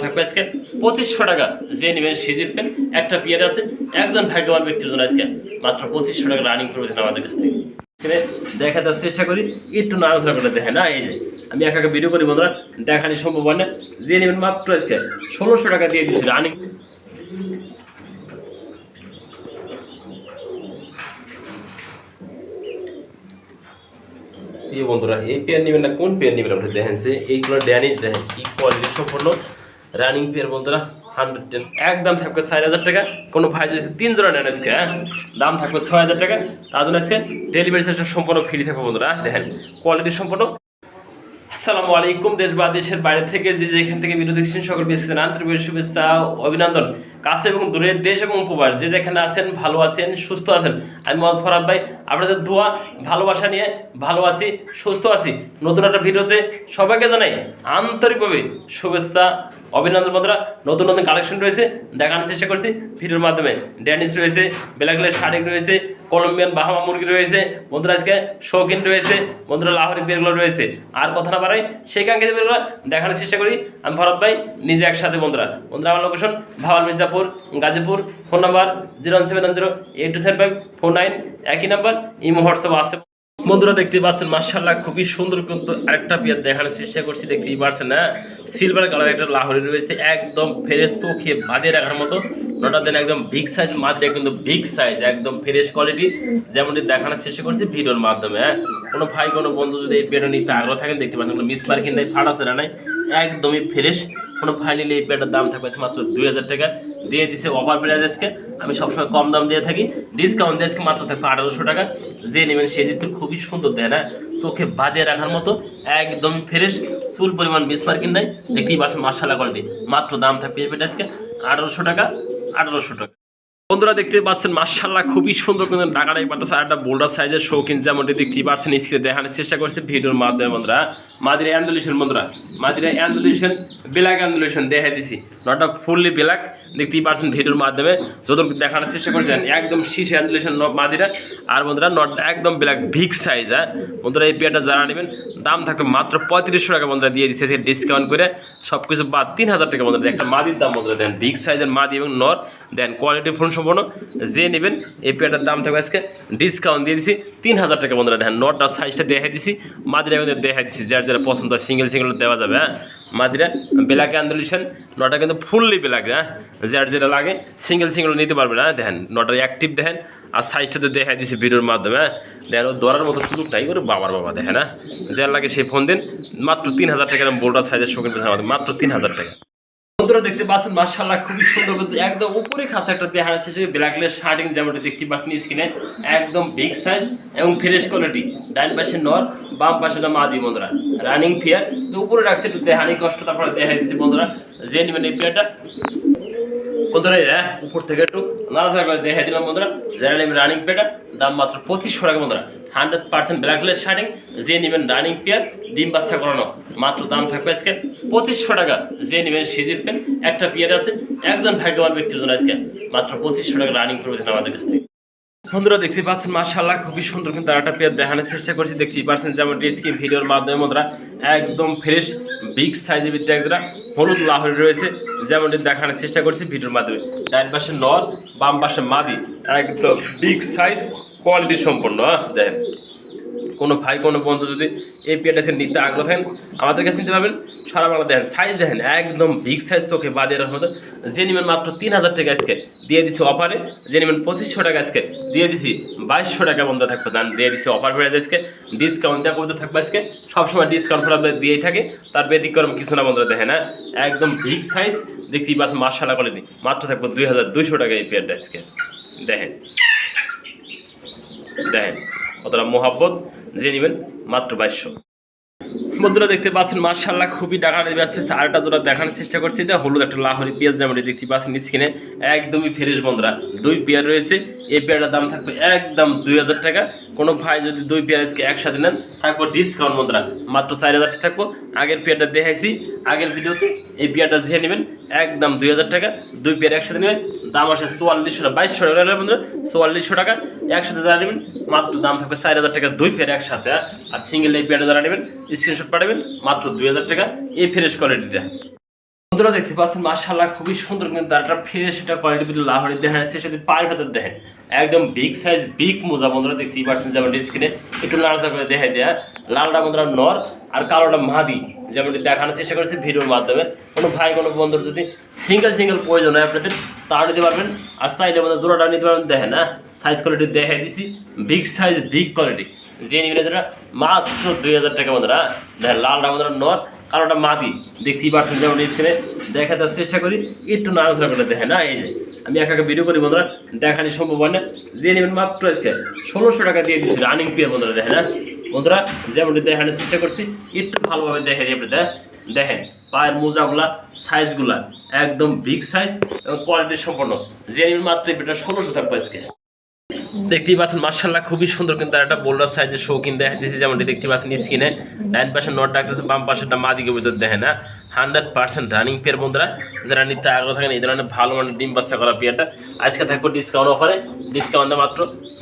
থাকবে আজকে 2500 টাকা। যে নেবেন সে জিতবেন। একটা পেয়ার আছে, একজন ভাগ্যবান ব্যক্তির জন্য আজকে মাত্র 2500 টাকা রানিং প্রবেশন আমাদের কাছ থেকে দেখাতে চেষ্টা করি। একটু নাড়াচাড়া করে দেখেন না, এই যে আমি একা ভিডিও করি বন্ধুরা, দেখানি সম্ভব হয় না। যে নেবেন মাত্র আজকে 1600 টাকা দিয়ে দিচ্ছি রানিং। এই বন্ধুরা এই পেয়ার নেবেন না কোন পেয়ার নেবেন আপনি দেখেন, যে এইগুলো ড্যানিশ দেখেন কি কোয়ালিটি সম্পন্ন রানিং পেয়ার বন্ধুরা। 110 একদম থাকবে 4000 টাকা। কোনো ভাই যদি 3 জোড়া নেন আজকে দাম থাকবে 6000 টাকা। তার জন্য আজকে ডেলিভারি চার্জটা সম্পূর্ণ ফ্রি থাকবে বন্ধুরা। দেখেন কোয়ালিটি সম্পন্ন। আসসালামু আলাইকুম, দেশ বা দেশের বাইরে থেকে যে যেখান থেকে ভিডিও দেখছেন সকল বেশি আন্তরিক শুভেচ্ছা অভিনন্দন। কাছে এবং দূরের দেশ এবং উপবাস যে যেখানে আছেন ভালো আছেন সুস্থ আছেন, আমি মোহাম্মদ ফরহাদ ভাই আপনাদের দোয়া ভালোবাসা নিয়ে ভালো আছি সুস্থ আছি। নতুন একটা ভিডিওতে সবাইকে জানাই আন্তরিকভাবে শুভেচ্ছা অভিনন্দন। বন্ধুরা নতুন নতুন কালেকশন রয়েছে, দেখানোর চেষ্টা করছি ভিডিওর মাধ্যমে। ড্যানিশ রয়েছে, ব্ল্যাকলেট শাড়ি রয়েছে, কলম্বিয়ান বাহামা মুরগি রয়েছে বন্ধুরা, আজকে শৌখিন রয়েছে বন্ধুরা, লাহোরি বেরগুলো রয়েছে। আর কথা না বাড়াই সেই কাঙ্ক্ষিত বেরগুলো দেখানোর চেষ্টা করি আমি ফরহাদ ভাই নিজে একসাথে। বন্ধুরা আমার location Bhawal Mirzapur Gazipur. Phone number 01710827549, একই নাম্বার ইমো হোয়াটসঅ্যাপ আছে। বন্ধুরা দেখতে পাচ্ছেন মাশাআল্লাহ খুবই সুন্দর কিন্তু আরেকটা পেয়ার দেখানোর চেষ্টা করছি, দেখতেই পাচ্ছেন না, সিলভার কালার একটা লাহোরি রয়েছে, একদম ফ্রেশ চোখে বাঁধিয়ে রাখার মতো। নটা দেন একদম বিগ সাইজ, মাত্রা কিন্তু বিগ সাইজ, একদম ফ্রেশ কোয়ালিটি যেমনটি দেখানোর চেষ্টা করছি ভিডিওর মাধ্যমে। কোনো ভাই কোনো বন্ধু যদি এই পেয়ারটা নিতে আগ্রহ থাকেন দেখতে পাচ্ছেন, কোনো মিস মার্কিং নাই, ফাটাছেরা নাই, একদমই ফ্রেশ। কোনো ভাই নিলে এই পেয়ারটার দাম থাকবে মাত্র 2000 টাকা দিয়ে দিচ্ছে অফার প্রাইস। আজকে আমি সবসময় কম দাম দিয়ে থাকি, ডিসকাউন্ট দিয়ে আজকে মাত্র থাকবে 1800 টাকা। যে নেবেন সে জিতবে। খুবই সুন্দর দেয় না, চোখে বাঁধিয়ে রাখার মতো, একদম ফ্রেশ, চুল পরিমাণ মিস মার্কিং নাই, দেখতেই পাচ্ছেন মাশাআল্লাহ কোয়ালিটি। মাত্র দাম থাকবে এই পেয়ারটা আজকে 1800 টাকা। 1800 টাকা বন্ধুরা দেখতে পাচ্ছেন মাশাআল্লাহ খুবই সুন্দর কিন্তু ঢাকাটাই পাঠাচ্ছে। আর একটা বোল্ডার সাইজের শৌখিন যেমনটি দেখতেই পাচ্ছেন স্ক্রিনে দেখানোর চেষ্টা করছে ভিডিওর মাধ্যমে বন্ধুরা। মাদিরা অ্যান্ডুলেশন বন্ধুরা, মাদিরা অ্যান্ডুলেশন ব্ল্যাক অ্যান্ডুলেশন দেখাই দিছি, নটটা ফুললি ব্ল্যাক দেখতেই পাচ্ছেন ভিডিওর মাধ্যমে যতটুকু দেখানোর চেষ্টা করছেন। একদম শীষে অ্যান্ডুলেশন মাদিরা। আর বন্ধুরা নটটা একদম ব্ল্যাক বিগ সাইজ। বন্ধুরা এই পেয়ারটা যারা নেবেন দাম থাকবে মাত্র 3500 টাকা বন্ধুরা দিয়ে দিচ্ছে ডিসকাউন্ট করে, সব কিছু বাদ 3000 টাকা বন্ধুরা। একটা মাদির দাম বন্ধুরা দেন বিগ সাইজের মাদি এবং নর দেন কোয়ালিটি ফুল সম্পূর্ণ। যে নেবেন এই পেয়ারটার দাম থাকবে আজকে ডিসকাউন্ট দিয়ে দিচ্ছি 3000 টাকা বন্ধুরা। দেখেন নটটা সাইজটা দেখাই দিছি, মাদিরা কিন্তু দেখাই দিচ্ছি, যার যারা পছন্দ হয় সিঙ্গেল সিঙ্গেল দেওয়া যাবে। মাদিরা ব্ল্যাক অ্যান্ডুলেশন, নটা কিন্তু ফুললি ব্ল্যাক। যার যেটা লাগে সিঙ্গেল সিঙ্গেল নিতে পারবে না। দেখেন নটার অ্যাক্টিভ দেখেন, আর সাইজটাতে দেখাই দিছি ভিডিওর মাধ্যমে। দেখেন ও ধরার মতো সুযোগ নাই, করে বাবার বাবা দেখেন না, যার লাগে সে ফোন দিন। মাত্র 3000 টাকা বোল্ডার সাইজের শৌখিন আমাদের মাত্র 3000 টাকা। বন্ধুরা দেখতে পাচ্ছেন মাশাআল্লাহ খুবই সুন্দর কিন্তু একদম উপরে খাসা একটা দেখা যাচ্ছে, ব্ল্যাকলেট শার্টিং যেমনটা দেখতে পাচ্ছেন স্ক্রিনে, একদম বিগ সাইজ এবং ফ্রেশ কোয়ালিটি। ডান পাশে নর, বাম পাশে মাদি বন্ধুরা, রানিং পেয়ার। তো উপরে রাখছে একটু দেখানি কষ্ট, তারপরে দেখা দিচ্ছি বন্ধুরা। যে নেবেন এই পেয়ারটা বন্ধুরা উপর থেকে একটু নাড়াচাড়া করে দেখাই দিলাম বন্ধুরা। যারা নেবেন রানিং পেয়ারটা দাম মাত্র 2500 টাকা বন্ধুরা। 100% ব্ল্যাকলেট শার্টিং। যে নেবেন রানিং পেয়ার ডিম বাচ্চা করানো, মাত্র দাম থাকবে আজকে 2500 টাকা। যে নেবেন সে জিতবেন। একটা পেয়ার আছে, একজন ভাগ্যবান ব্যক্তির জন্য আজকে মাত্র 2500 টাকা রানিং প্রবেশন আমাদের কাছ থেকে। বন্ধুরা দেখতে পাচ্ছেন মাশাআল্লাহ খুবই সুন্দর কিন্তু একটা পেয়ার দেখানোর চেষ্টা করছি, দেখতেই পাচ্ছেন যেমন স্ক্রিন ভিডিওর মাধ্যমে বন্ধুরা। একদম ফ্রেশ বিগ সাইজের ভিতরে একজোড়া হলুদ লাহোরি রয়েছে, যেমনটি দেখানোর চেষ্টা করছি ভিডিওর মাধ্যমে। ডান পাশে নর, বাম পাশে মাদি, একদম বিগ সাইজ কোয়ালিটি সম্পন্ন। দেখেন কোনো ভাই কোনো বন্ধু যদি এই পেয়ারটা নিতে আগ্রহ থাকেন আমাদের কাছে নিতে পারবেন। সারা বাংলা দেখেন সাইজ দেখেন, একদম বিগ সাইজ, চোখে বাঁধিয়ে রাখার মতো। যে নেবেন মাত্র 3000 টাকা আজকে দিয়ে দিচ্ছি অফারে। যে নেবেন 2500 টাকা আজকে দিয়ে দিচ্ছি 2200 টাকা বন্ধ থাকবে দান দিয়ে দিচ্ছি অফার প্রাইস আজকে। ডিসকাউন্ট দেওয়া করতে থাকবে আজকে, সবসময় ডিসকাউন্ট ফেরা দিয়েই থাকে, তার ব্যতিক্রম কিছু না বন্ধুরা। দেখেন একদম বিগ সাইজ দেখতেই পাচ্ছেন মাশাআল্লাহ কোয়ালিটি। মাত্র থাকবে 2200 টাকা এই পেয়ারটা আজকে। দেখেন দেখেন কতটা মোহাব্বত। যে নেবেন মাত্র 2200। বন্ধুরা দেখতে পাচ্ছেন মাশাআল্লাহ খুবই টাকার ব্যস্ত হচ্ছে। আরেকটা জোড়া দেখানোর চেষ্টা করছি, যে হলুদ একটা লাহোরি পেঁয়াজ যেমনটি দেখতে পাচ্ছেন স্ক্রিনে, একদমই ফ্রেশ বন্ধুরা। 2 পেয়ার রয়েছে, এই পেয়ারটার দাম থাকবে একদম 2000 টাকা। কোনো ভাই যদি 2 পেয়ার আজকে একসাথে নেন থাকবো ডিসকাউন্ট বন্ধুরা, মাত্র 4000 টাকা থাকবো। আগের পেয়ারটা দেখাইছি আগের ভিডিওতে, এই পেয়ারটা যে নেবেন একদম 2000 টাকা। 2 পেয়ার একসাথে নেবেন দাম আসে 4400 টাকা, 2200 টাকা বন্ধুরা, 4400 টাকা। একসাথে যারা নেবেন মাত্র দাম থাকবে 4000 টাকা 2 পেয়ার একসাথে। আর সিঙ্গেল এই পেয়ারটা যারা নেবেন স্ক্রিনশট পাঠাবেন মাত্র 2000 টাকা এই ফ্রেশ কোয়ালিটিটা। বন্ধুরা দেখতে পাচ্ছেন মাশাআল্লাহ খুবই সুন্দর কিন্তু তারটা ফ্রেশ এটা কোয়ালিটি ভিতরে লাহোরি দেখা যাচ্ছে, সাথে পায়ের ভেতর দেখেন একদম বিগ সাইজ বিগ মোজা বন্ধুরা দেখতেই পাচ্ছেন, যেমন স্ক্রিনে একটু নাড়াচাড়া করে দেখাই দেয়া। লালটা বন্ধুরা নর আর কালোটা মাদি, যেমনটি দেখানোর চেষ্টা করেছি ভিডিওর মাধ্যমে। কোনো ভাই কোনো বন্ধুর যদি সিঙ্গেল প্রয়োজন হয় আপনাদের তাও নিতে পারবেন, আর চাইলে বন্ধু জোড়াটা নিতে পারবেন। দেখেন না সাইজ কোয়ালিটি দেখাই দিছি, বিগ সাইজ বিগ কোয়ালিটি যে নিবেন যেটা মাত্র 2000 টাকা বন্ধুরা। দেখেন লালটা বন্ধুরা নর, কালোটা মাদি দেখতেই পাচ্ছেন, যেমন স্ক্রিনে দেখাতে চেষ্টা করি একটু নাড়াচাড়া করে দেখেন না। এই যে আমি একা ভিডিও করি বন্ধুরা, দেখানি সম্ভব হয় না। যে নেবেন মাত্র আজকে 1600 টাকা দিয়ে দিচ্ছি রানিং পেয়ার বন্ধুরা। দেখেন না বন্ধুরা যেমনটি দেখানোর চেষ্টা করছি একটু ভালোভাবে দেখে দিই আপনাদের। দেখেন পায়ের মোজাগুলা সাইজগুলা একদম বিগ সাইজ এবং কোয়ালিটি সম্পন্ন। যে নেবেন মাত্র এটা 1600 থাকবে আজকে। দেখতেই পাচ্ছেন মাশাআল্লাহ খুবই সুন্দর কিন্তু একটা বোল্ডার সাইজের শৌখিন দেখা যাচ্ছে, যেমনটি দেখতে পাচ্ছেন স্ক্রিনে। ডাইন পাশে নট ডাকতেছে, বাম পাশেটা মাদিকে ভিতর দেখেন না 100% রানিং পেয়ার বন্ধুরা। যারা নিতে আগ্রহ থাকেন এই ধরনের ভালো মানের ডিম বাচ্চা করা পেয়ারটা আজকে থাকবে ডিসকাউন্ট অফারে। ডিসকাউন্টে মাত্র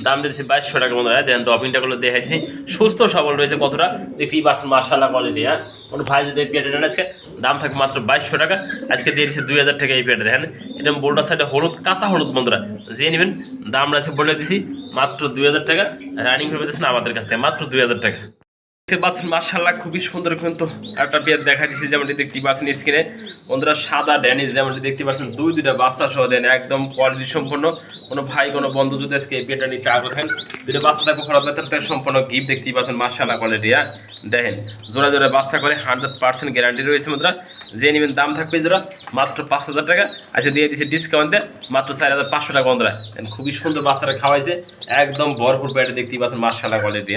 দাম দিয়েছি 2200 টাকা বন্ধুরা। দেন ড্রপিংটা গুলো দেখাইছি, সুস্থ সবল রয়েছে কতটা দেখতেই পাচ্ছেন মাশাআল্লাহ কোয়ালিটি। হ্যাঁ কোনো ভাই যদি এই পেয়ারটা নেন আজকে দাম থাকবে মাত্র 2200 টাকা। আজকে দিয়ে দিচ্ছি 2000 টাকা এই পেয়ারটা। দেখেন এটা বোল্ডার সাইডে হলুদ, কাঁচা হলুদ বন্ধুরা। যে নেবেন দাম আছে বলে দিছি মাত্র 2000 টাকা। রানিং হয়ে পেয়েছেন আমাদের কাছে মাত্র 2000 টাকা। মাশাআল্লাহ খুবই সুন্দর কিন্তু একটা পেয়ার দেখা দিচ্ছি, যেমনটি দেখতে পাচ্ছেন স্ক্রিনে বন্ধুরা। সাদা ড্যানিশ যেমনটি দেখতে পাচ্ছেন, দুইটা বাচ্চা সহ দেন একদম কোয়ালিটি সম্পন্ন। কোনো ভাই কোনো বন্ধু যদি আজকে এই পেয়ারটা নিতে আগ্রহ থাকেন, দুটো বাচ্চা থাকবে খরচ বেতন সম্পূর্ণ গিফট দেখতেই পাচ্ছেন মাশাআল্লাহ কোয়ালিটি। দেখেন জোড়া জোড়া বাচ্চা করে 100% গ্যারান্টি রয়েছে বন্ধুরা। যে নেবেন দাম থাকবে জোড়া মাত্র 5000 টাকা। আচ্ছা দিয়ে দিচ্ছি ডিসকাউন্টে মাত্র 4500 টাকা বন্ধুরা। খুবই সুন্দর বাচ্চারা খাওয়াইছে, একদম ভরপুর পেয়ারটা দেখতেই পাচ্ছেন মাশাআল্লাহ কোয়ালিটি।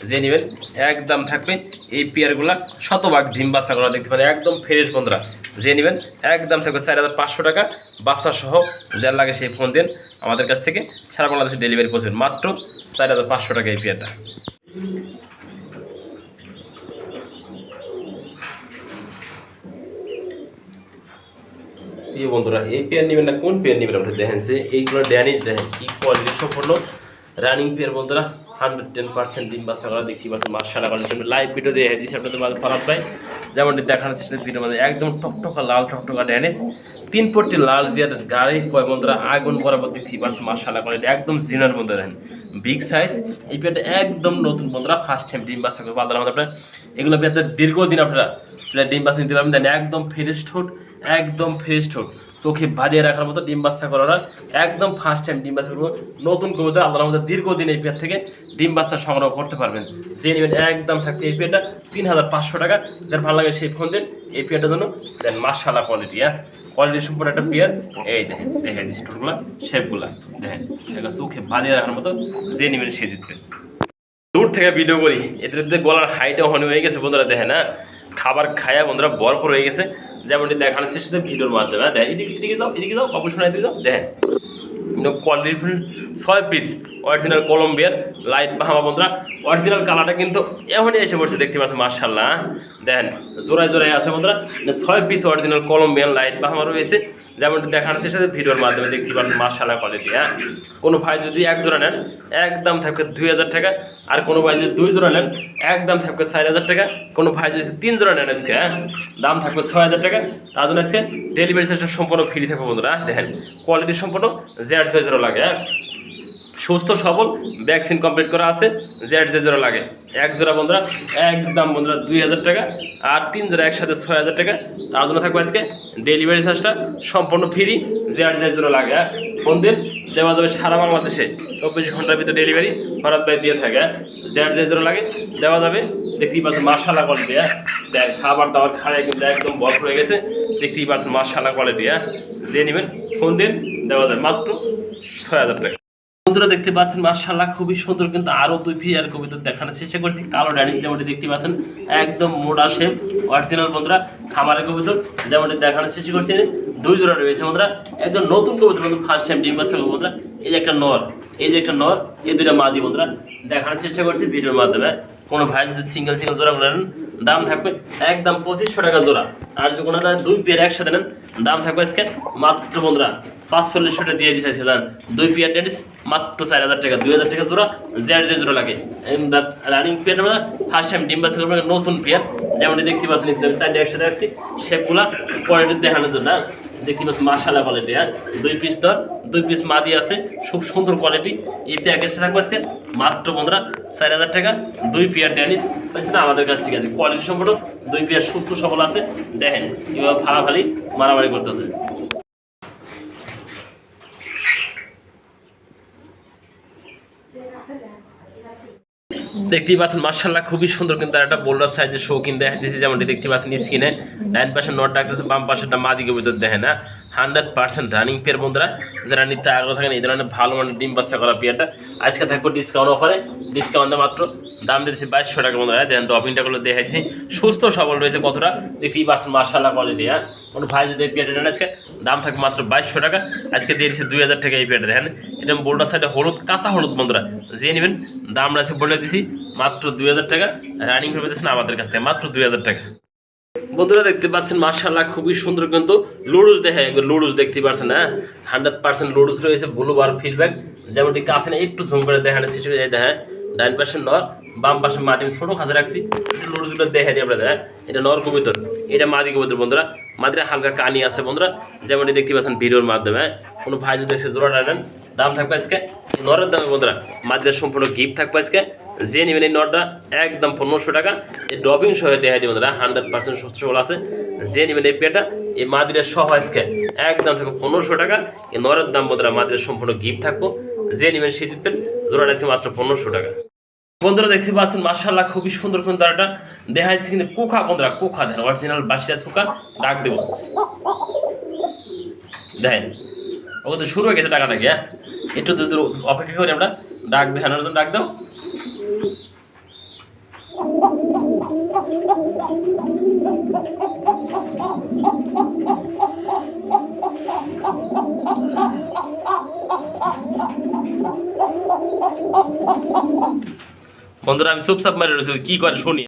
যে নেবেন একদম থাকবে এই পেয়ারগুলা শতভাগ ডিম বাচ্চা করা দেখতে পারেন, একদম ফ্রেশ বন্ধুরা। যে নেবেন একদম থাকবে 4500 টাকা বাচ্চা সহ। যার লাগে সেই ফোন দেন, আমাদের কাছ থেকে সারা বাংলাদেশে ডেলিভারি করছেন মাত্র 4500 টাকা এই পেয়ারটা। এই বন্ধুরা এই পেয়ার নেবেন না কোন পেয়ার নেবেন আপনি দেখেন, যে এইগুলো ড্যানিশ দেখেন কি কোয়ালিটি সম্পন্ন রানিং পেয়ার বন্ধুরা। 110% ডিম বাচ্চা করা দেখতে পাচ্ছেন মাশাআল্লাহ কোয়ালিটি। লাইভ ভিডিও দিয়ে দিচ্ছি আপনাদের মাঝে ফরাদ ভাই, যেমনটি দেখানোর চেষ্টা ভিডিওর মধ্যে একদম টকটকা লাল টকটকা ড্যানিশ 3 পট্টি লাল দিয়ে গাড়ি কয় বন্ধুরা আগুন বরাবর দেখতে পাচ্ছেন মাশাআল্লাহ কোয়ালিটি, একদম জিনার বন্ধুরা। দেখেন বিগ সাইজ এই পেয়ারটা একদম নতুন বন্ধুরা, ফার্স্ট টাইম ডিম বাচ্চা করে বাজার আমাদের আপনার এগুলো পেয়ারটা দীর্ঘদিন আপনারা ডিম বাচ্চা নিতে পারবেন। দেন একদম ফ্রেশ ঠোঁট, একদম ফ্রেশ ঠোঁট, চোখে বাঁধিয়ে রাখার মতো ডিম বাচ্চা করার একদম ফার্স্ট টাইম ডিম বাচ্চা করবো নতুন কবুতর। আল্লাহর মধ্যে দীর্ঘদিন এই পেয়ার থেকে ডিম বাচ্চা সংগ্রহ করতে পারবেন। যে নেবেন একদম থাকবে এই পেয়ারটা 3500 টাকা। যার ভালো লাগে সেই ফোন দেন এই পেয়ারটার জন্য। দেন মাশাআল্লাহ কোয়ালিটি, কোয়ালিটি সম্পূর্ণ একটা পেয়ার। এই দেখেন দেখেন স্টোরগুলা শেপগুলা দেখেন চোখে বাঁধিয়ে রাখার মতো। যে নেবেন সে জিতবেন। দূর থেকে ভিডিও করি, এদের গলার হাইটও হনি হয়ে গেছে বন্ধুরা। দেখেন খাবার খায়া বন্ধুরা ভরপুর হয়ে গেছে, যেমনটি দেখানোর চেষ্টা ভিডিওর মাধ্যমে। দেখেন এদিকে যাও অবশ্যই এদিকে যাও। দেখেন কোয়ালিটি 6 পিস অরিজিনাল কলম্বিয়ার লাইট বাহামা বন্ধুরা। অরিজিনাল কালারটা কিন্তু এখনই এসে পড়ছে দেখতে পাচ্ছেন মাশাআল্লাহ। দেখেন জোড়ায় জোড়ায় আছে বন্ধুরা, 6 piece original Colombian light Bahama রয়েছে, যেমনটি দেখানোর চেষ্টা ভিডিওর মাধ্যমে দেখতে পাচ্ছেন মাশাআল্লাহ কোয়ালিটি। কোনো ভাই যদি এক জোড়া নেন একদম থাকবে 2000 টাকা, আর কোনো ভাই যদি 2 জোড়া নেন একদম থাকবে 4000 টাকা। কোনো ভাই যদি 3 জোড়া নেন আজকে দাম থাকবে 6000 টাকা। তার জন্য আজকে ডেলিভারি চার্জটা সম্পূর্ণ ফ্রি থাকবে বন্ধুরা। দেখেন কোয়ালিটি সম্পূর্ণ জেড সাইজেরও লাগে, সুস্থ সবল ভ্যাকসিন কমপ্লিট করা আছে, জেড সাইজেরও লাগে। এক জোড়া বন্ধুরা একদম বন্ধুরা 2000 টাকা, আর 3 জোড়া একসাথে 6000 টাকা। তার জন্য থাকবে আজকে ডেলিভারি চার্জটা সম্পূর্ণ ফ্রি, জেড সাইজেরও লাগে। ফোন দিন দেওয়া যাবে সারা বাংলাদেশে 24 ঘন্টার ভিতরে ডেলিভারি ফরাদ ভাই দিয়ে থাকে। জেড সাইজেরও লাগে দেওয়া যাবে। দেখতেই পাচ্ছেন মাশাআল্লাহ কোয়ালিটি। দেখ খাবার দাবার খায় কিন্তু একদম বরফ হয়ে গেছে, দেখতেই পাচ্ছেন মাশাআল্লাহ কোয়ালিটি। যে নেবেন ফোন দিন দেওয়া যাবে মাত্র 6000 টাকা। বন্ধুরা দেখতে পাচ্ছেন মাশাআল্লাহ খুবই সুন্দর কিন্তু আরো 2 পেয়ার কবুতর দেখানোর চেষ্টা করছি। কালো ড্যানিশ যেমনটি দেখতে পাচ্ছেন একদম মোটা শেপ অরিজিনাল বন্ধুরা খামারের কবুতর, যেমনটি দেখানোর চেষ্টা করছি। 2 জোড়া রয়েছে বন্ধুরা, একদম নতুন কবুতর বন্ধু, ফার্স্ট টাইম ডিম বাচ্চা বন্ধুরা। এই যে একটা নর, এই যে একটা নর, এই 2টা মাদি বন্ধুরা দেখানোর চেষ্টা করছি ভিডিওর মাধ্যমে। কোনো ভাই যদি সিঙ্গেল জোড়া নেন দাম থাকবে একদম 2500 টাকা জোড়া। আর যদি কোনো 2 পেয়ার একসাথে নেন দাম থাকবে আজকে মাত্র বন্ধুরা 4500 টাকা দিয়ে দিয়েছে দান 2 পেয়ার ডেনিস মাত্র 4000 টাকা 2000 টাকা জোড়া যে জোড়া লাগে রানিং পেয়ার আমরা ফার্স্ট টাইম ডিম বাচ্চা করবো নতুন পেয়ার যেমন দেখতে পাচ্ছেন ইসলামী সাইডে একসাথে রাখছি শেপগুলা কোয়ালিটি দেখানোর জন্য দেখতে পাচ্ছেন মাশাআল্লাহ কোয়ালিটি। 2 পিস দর 2 পিস মাদি আছে খুব সুন্দর কোয়ালিটি। এই প্যাকেজটা থাকবে আজকে মাত্র বন্ধুরা 4000 টাকা 2 পেয়ার ড্যানিশ পাইছেন আমাদের কাছ থেকে আছে কোয়ালিটি সম্পূর্ণ 2 পেয়ার সুস্থ সবল আছে। দেখেন এভাবে ফালাফালি মারামারি করতেছে। দেখতেই পাচ্ছেন মাশাআল্লাহ খুবই সুন্দর কিন্তু একটা বোল্ডার সাইজের শৌখিন দেখাচ্ছি যেমনটি দেখতে পাচ্ছেন স্ক্রিনে 9% নট ডাকতেছে বাম পাশেটা মাদিকে ভিতর দেখেন না 100% রানিং পেয়ার বন্ধুরা যারা নিতে আগ্রহ থাকেন এই ধরনের ভালো মানের ডিম বাচ্চা করা পেয়ারটা আজকে থাকবে ডিসকাউন্ট অফারে ডিসকাউন্টে মাত্র দাম দিয়েছি 2200 টাকা বন্ধুরা। দেখেন ড্রপিংটা গুলো দেখাচ্ছি সুস্থ সবল রয়েছে কতটা দেখতেই পাচ্ছেন মাশাআল্লাহ কোয়ালিটি। কোনো ভাই যদি পেয়ারটা নেন আজকে দাম থাকবে মাত্র 2200 টাকা আজকে দিয়ে দিচ্ছি 2000 টাকা এই পেয়ারটা দেখেন এটা বোল্ডার সাইডে হলুদ কাঁচা হলুদ বন্ধুরা যে নেবেন দাম আছে বলে দিছি মাত্র 2000 টাকা রানিং করে পেতেছেন আমাদের কাছে মাত্র 2000 টাকা। বন্ধুরা দেখতে পাচ্ছেন মাশাআল্লাহ খুবই সুন্দর কিন্তু লুডুস দেখায় লুডুস দেখতে পাচ্ছেন 100% লুডুস রয়েছে ব্লু বার ফিডব্যাক যেমনটি কাছে না একটু জুম করে দেখানোর চেষ্টা করে দেখেন 9% নর বাম পাশে মাদি ছোটো খাঁচা রাখছি একটু লুডুসগুলো দেখা দিই আপনাদের। এটা নর কবুতর এটা মাদি কবুতর বন্ধুরা মাদিরা হালকা কানি আছে বন্ধুরা যেমনটি দেখতে পাচ্ছেন ভিডিওর মাধ্যমে। কোনো ভাই যদি এসে জোড়াটা নেন দাম থাকবে আজকে নরের দামে বন্ধুরা মাদিরা সম্পূর্ণ গিফট থাকবে আজকে যে নেবেন এই নটটা একদম 1500 টাকা এই ড্রপিং সহ দেখা দিই বন্ধুরা 100% সুস্থ সবল আছে যে নেবেন এই পেটা এই মাদিরা সহ আজকে একদম থাকবে 1500 টাকা এই নরের দাম বন্ধুরা মাদিরা সম্পূর্ণ গিফট থাকবো যে নেবেন সে জিতবেন জোড়াটা আছে মাত্র 1500 টাকা। বন্ধুরা দেখতে পাচ্ছেন মাশাআল্লাহ খুবই সুন্দর কিন্তু তারটা দেখা যাচ্ছে কিন্তু কোখা বন্ধুরা কোখা দেন অরিজিনাল বাসিরাজ কোখা ডাক দেবো দেখেন ও তো শুরু হয়ে গেছে টাকাটা কি একটু অপেক্ষা করি আমরা ডাক দেখানোর জন্য ডাক দাও। বন্ধুরা আমি চুপচাপ মারি রয়েছি কি করে শুনি।